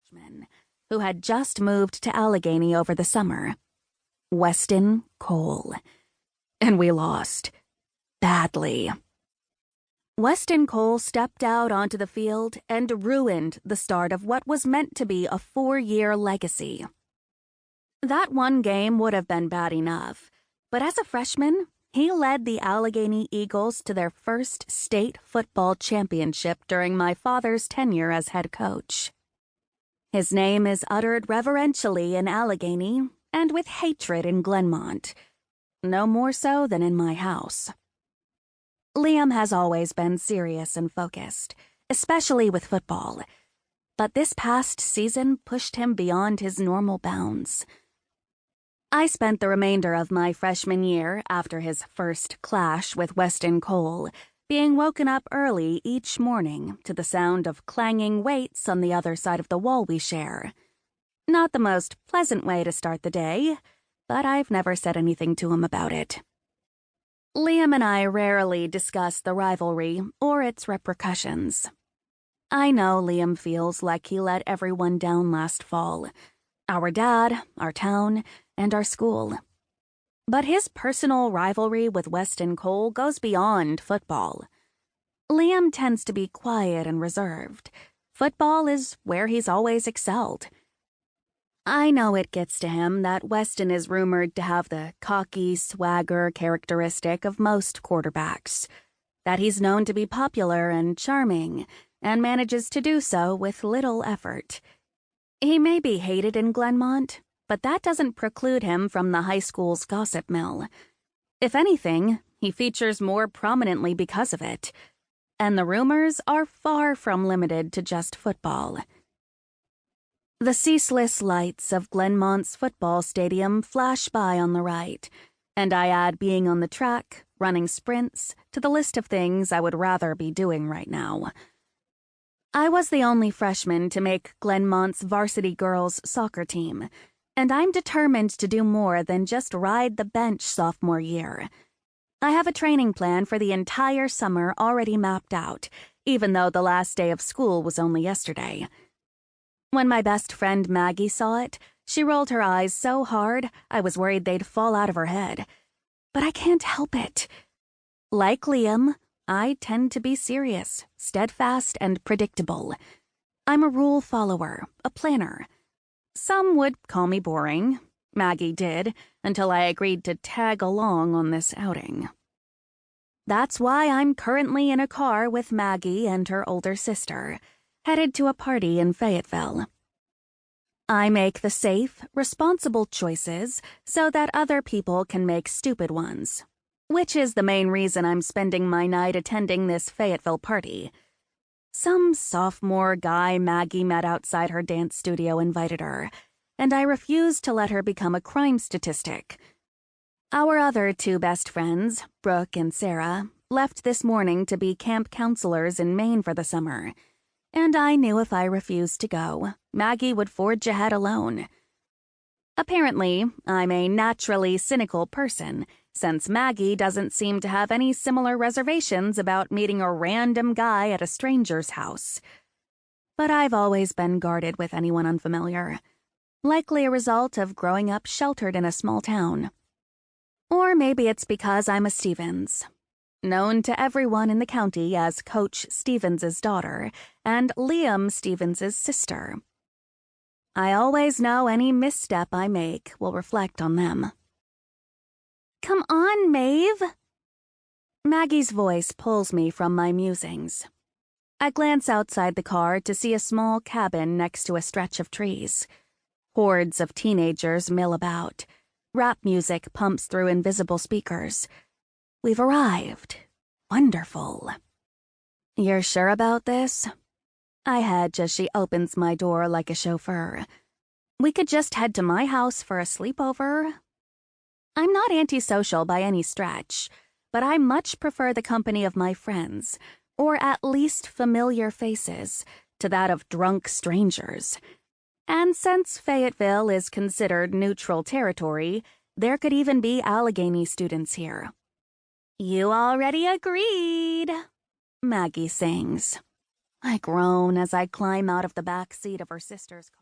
freshman who had just moved to Allegheny over the summer. Weston Cole. And we lost. Badly. Weston Cole stepped out onto the field and ruined the start of what was meant to be a 4-year legacy. That one game would have been bad enough, but as a freshman, he led the Allegheny Eagles to their first state football championship during my father's tenure as head coach. His name is uttered reverentially in Allegheny and with hatred in Glenmont, no more so than in my house. Liam has always been serious and focused, especially with football, but this past season pushed him beyond his normal bounds. I spent the remainder of my freshman year, after his first clash with Weston Cole, being woken up early each morning to the sound of clanging weights on the other side of the wall we share. Not the most pleasant way to start the day, but I've never said anything to him about it. Liam and I rarely discuss the rivalry or its repercussions. I know Liam feels like he let everyone down last fall. Our dad, our town, and our school. But his personal rivalry with Weston Cole goes beyond football. Liam tends to be quiet and reserved. Football is where he's always excelled. I know it gets to him that Weston is rumored to have the cocky swagger characteristic of most quarterbacks, that he's known to be popular and charming, and manages to do so with little effort. He may be hated in Glenmont, but that doesn't preclude him from the high school's gossip mill. If anything, he features more prominently because of it, and the rumors are far from limited to just football. The ceaseless lights of Glenmont's football stadium flash by on the right, and I add being on the track, running sprints, to the list of things I would rather be doing right now. I was the only freshman to make Glenmont's varsity girls' soccer team, and I'm determined to do more than just ride the bench sophomore year. I have a training plan for the entire summer already mapped out, even though the last day of school was only yesterday. When my best friend Maggie saw it, she rolled her eyes so hard I was worried they'd fall out of her head. But I can't help it. Like Liam, I tend to be serious, steadfast, and predictable. I'm a rule follower, a planner. Some would call me boring. Maggie did, until I agreed to tag along on this outing. That's why I'm currently in a car with Maggie and her older sister, headed to a party in Fayetteville. I make the safe, responsible choices so that other people can make stupid ones, which is the main reason I'm spending my night attending this Fayetteville party. Some sophomore guy Maggie met outside her dance studio invited her, and I refused to let her become a crime statistic. Our other two best friends, Brooke and Sarah, left this morning to be camp counselors in Maine for the summer, and I knew if I refused to go, Maggie would forge ahead alone. Apparently, I'm a naturally cynical person, since Maggie doesn't seem to have any similar reservations about meeting a random guy at a stranger's house. But I've always been guarded with anyone unfamiliar, likely a result of growing up sheltered in a small town. Or maybe it's because I'm a Stevens, known to everyone in the county as Coach Stevens's daughter and Liam Stevens's sister. I always know any misstep I make will reflect on them. Come on, Maeve. Maggie's voice pulls me from my musings. I glance outside the car to see a small cabin next to a stretch of trees. Hordes of teenagers mill about. Rap music pumps through invisible speakers. We've arrived. Wonderful. You're sure about this? I hedge as she opens my door like a chauffeur. We could just head to my house for a sleepover. I'm not antisocial by any stretch, but I much prefer the company of my friends, or at least familiar faces, to that of drunk strangers. And since Fayetteville is considered neutral territory, there could even be Allegheny students here. You already agreed, Maggie sings. I groan as I climb out of the back seat of her sister's car.